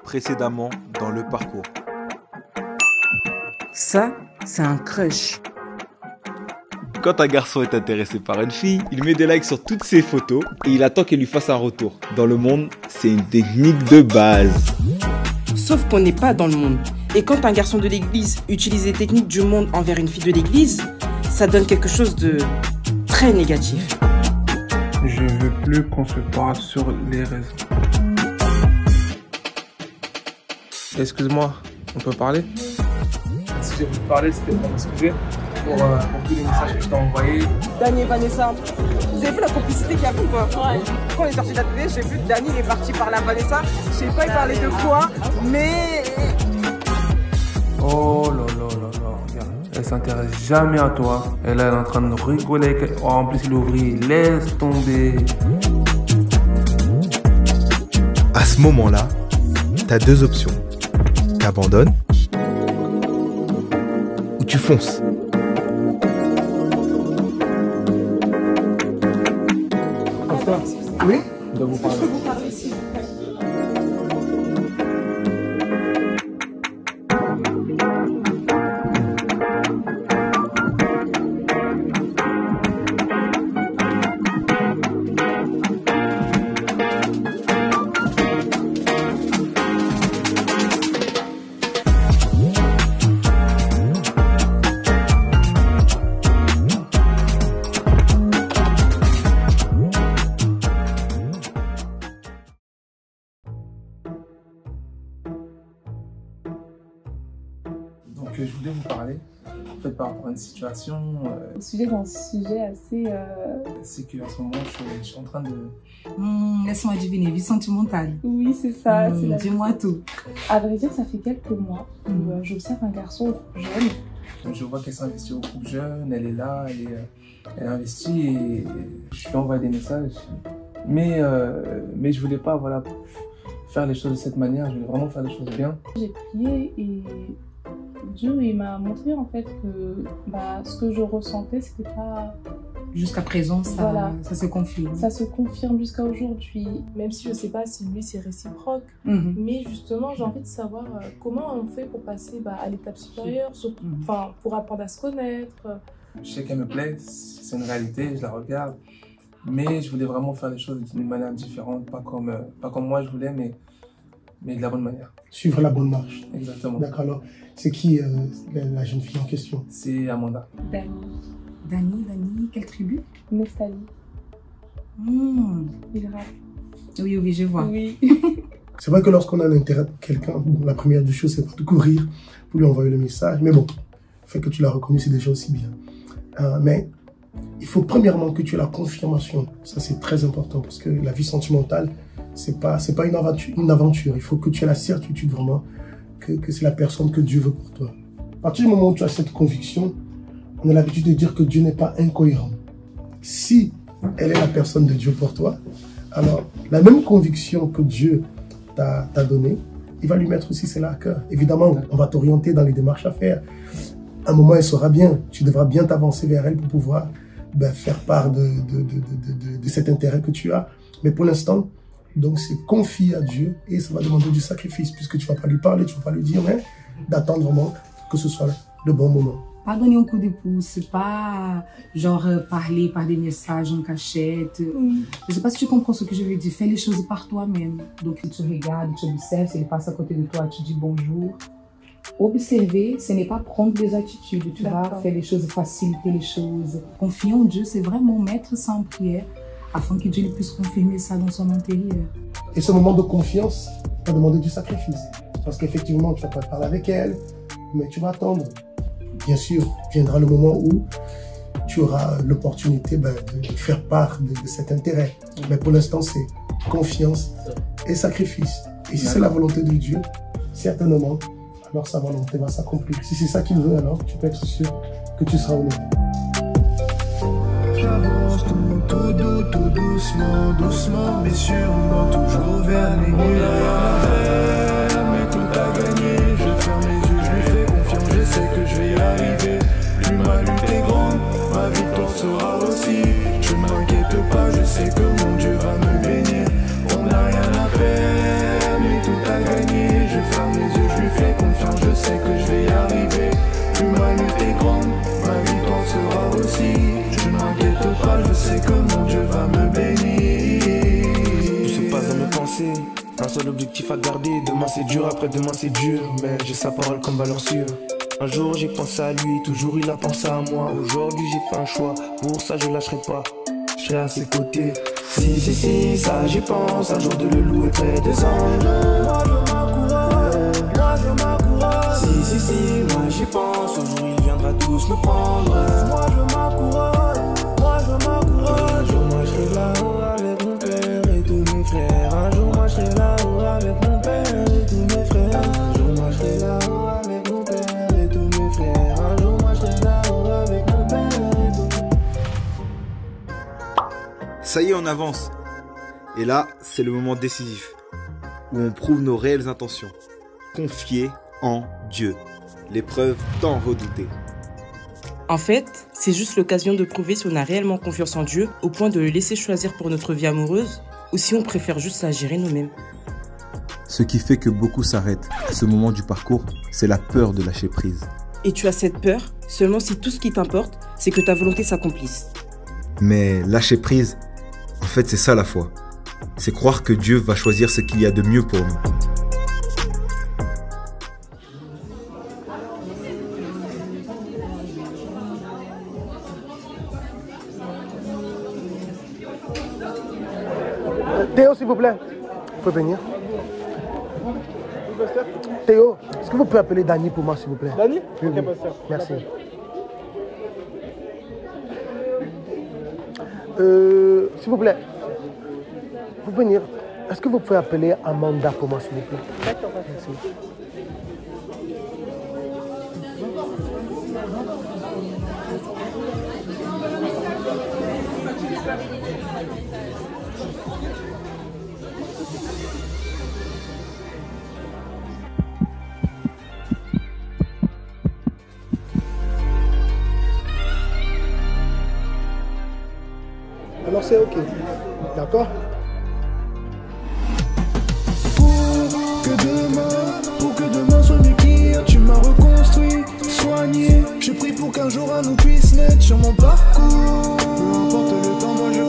précédemment dans le parcours. Ça, c'est un crush. Quand un garçon est intéressé par une fille, il met des likes sur toutes ses photos et il attend qu'elle lui fasse un retour. Dans le monde, c'est une technique de base. Sauf qu'on n'est pas dans le monde. Et quand un garçon de l'église utilise les techniques du monde envers une fille de l'église, ça donne quelque chose de très négatif. Je veux plus qu'on se parle sur les réseaux. Excuse-moi, on peut parler? Si j'ai voulu parler, c'était pour m'excuser pour tous les messages que je t'ai envoyés. Dany et Vanessa, vous avez vu la complicité qu'il y a ou pas? Ouais. Quand on est sorti de la télé, j'ai vu que Dany est parti parler à Vanessa. Je sais pas, il parlait de quoi, mais... Oh là là là là, regarde. Elle s'intéresse jamais à toi. Elle est en train de rigoler. Oh, en plus, il ouvrit. Laisse tomber. À ce moment-là, t'as deux options. T'abandonnes ou tu fonces. Pasteur, oui? Je dois vous parler. Donc je voulais vous parler, en fait, par rapport à une situation. Le sujet d'un sujet assez... C'est qu'en ce moment, je suis en train de... Laisse-moi deviner, vie sentimentale. Oui, c'est ça. Dis-moi tout. À vrai dire, ça fait quelques mois où j'observe un garçon au groupe jeune. Donc, je vois qu'elle s'investit au groupe jeune, elle est là, elle investit et je lui envoie des messages. Mais je voulais pas, voilà, faire les choses de cette manière, je voulais vraiment faire les choses bien. J'ai prié et Dieu il m'a montré en fait que ce que je ressentais c'était pas... Jusqu'à présent, ça se confirme. Ça se confirme jusqu'à aujourd'hui, même si je sais pas si lui c'est réciproque. Mais justement j'ai envie de savoir comment on fait pour passer à l'étape supérieure, pour apprendre à se connaître. Je sais qu'elle me plaît, c'est une réalité, je la regarde. Mais je voulais vraiment faire les choses d'une manière différente, pas comme moi je voulais, mais de la bonne manière. Suivre la bonne marche. Exactement. D'accord, alors c'est qui la jeune fille en question? C'est Amanda. Dany, quelle tribu? Neftali. Il rappe. Oui, je vois. Oui. C'est vrai que lorsqu'on a un intérêt pour quelqu'un, la première des choses, c'est pas de courir pour lui envoyer le message. Mais bon, le fait que tu l'as reconnu, c'est déjà aussi bien. Mais il faut premièrement que tu aies la confirmation. Ça, c'est très important parce que la vie sentimentale, c'est pas une aventure. Il faut que tu aies la certitude vraiment que c'est la personne que Dieu veut pour toi. À partir du moment où tu as cette conviction, on a l'habitude de dire que Dieu n'est pas incohérent. Si elle est la personne de Dieu pour toi, alors la même conviction que Dieu t'a donnée, il va lui mettre aussi cela à cœur. Évidemment, on va t'orienter dans les démarches à faire. À un moment, elle sera bien. Tu devras bien t'avancer vers elle pour pouvoir faire part de cet intérêt que tu as. Mais pour l'instant, donc c'est confier à Dieu et ça va demander du sacrifice puisque tu ne vas pas lui parler, tu ne vas pas lui dire, mais d'attendre vraiment que ce soit le bon moment. Pas donner un coup de pouce, pas genre parler par des messages en cachette. Je sais pas si tu comprends ce que je veux dire. Fais les choses par toi-même. Donc tu regardes, tu observes, s'il passe à côté de toi, tu dis bonjour. Observer, ce n'est pas prendre des attitudes. Tu vas faire les choses, faciliter les choses. Confier en Dieu, c'est vraiment mettre ça en prière afin que Dieu puisse confirmer ça dans son intérieur. Et ce moment de confiance va demander du sacrifice. Parce qu'effectivement, tu vas pas parler avec elle, mais tu vas attendre. Bien sûr, viendra le moment où tu auras l'opportunité de faire part de cet intérêt. Mais pour l'instant, c'est confiance et sacrifice. Et si c'est la volonté de Dieu, certainement, alors sa volonté va s'accomplir. Si c'est ça qu'il veut, alors tu peux être sûr que tu seras honoré. J'avance tout doucement, doucement, mais sûrement, toujours vers les nuages. Mais tout a gagné, je ferme les yeux, je lui fais confiance, je sais que je vais y arriver. Plus ma lutte est grande, ma victoire sera aussi. Je ne m'inquiète pas, je sais que mon Dieu va me bénir. On n'a rien à faire, mais tout a gagné. objectifs à garder. Demain c'est dur, après-demain c'est dur, mais j'ai sa parole comme valeur sûre. Un jour j'ai pensé à lui, toujours il a pensé à moi. Aujourd'hui j'ai fait un choix, pour ça je lâcherai pas. Je serai à ses côtés. Si, ça j'y pense, un jour de le louer près des anges. Moi je m'encourage, moi je m'encourage. Si, moi j'y pense, un jour il viendra tous me prendre. Moi je m'encourage, moi je m'encourage. Un jour moi je serai là-haut avec mon père et tous mes frères. Un jour moi je serai là-haut avec mon père et tous mes frères. Un jour moi je serai là-haut avec mon père et tous mes frères. Un jour moi je serai là-haut avec mon père et tous mes frères. Ça y est, on avance. Et là, c'est le moment décisif, où on prouve nos réelles intentions. Confier en Dieu. L'épreuve tant redoutée. En fait, c'est juste l'occasion de prouver si on a réellement confiance en Dieu au point de le laisser choisir pour notre vie amoureuse ou si on préfère juste la gérer nous-mêmes. Ce qui fait que beaucoup s'arrêtent à ce moment du parcours, c'est la peur de lâcher prise. Et tu as cette peur seulement si tout ce qui t'importe, c'est que ta volonté s'accomplisse. Mais lâcher prise, en fait c'est ça la foi. C'est croire que Dieu va choisir ce qu'il y a de mieux pour nous. Théo, s'il vous plaît, vous pouvez venir. Théo, est-ce que vous pouvez appeler Dani pour moi, s'il vous plaît? Dani? Oui, Ok, oui. pasteur. Merci. S'il vous plaît, vous pouvez venir. Est-ce que vous pouvez appeler Amanda pour moi, s'il vous plaît? D'accord, merci. Alors c'est ok, d'accord? Pour que demain soit mieux qu'hier, tu m'as reconstruit, soigné. Je prie pour qu'un jour un nous puisse naître sur mon parcours. Peu importe le temps, moi je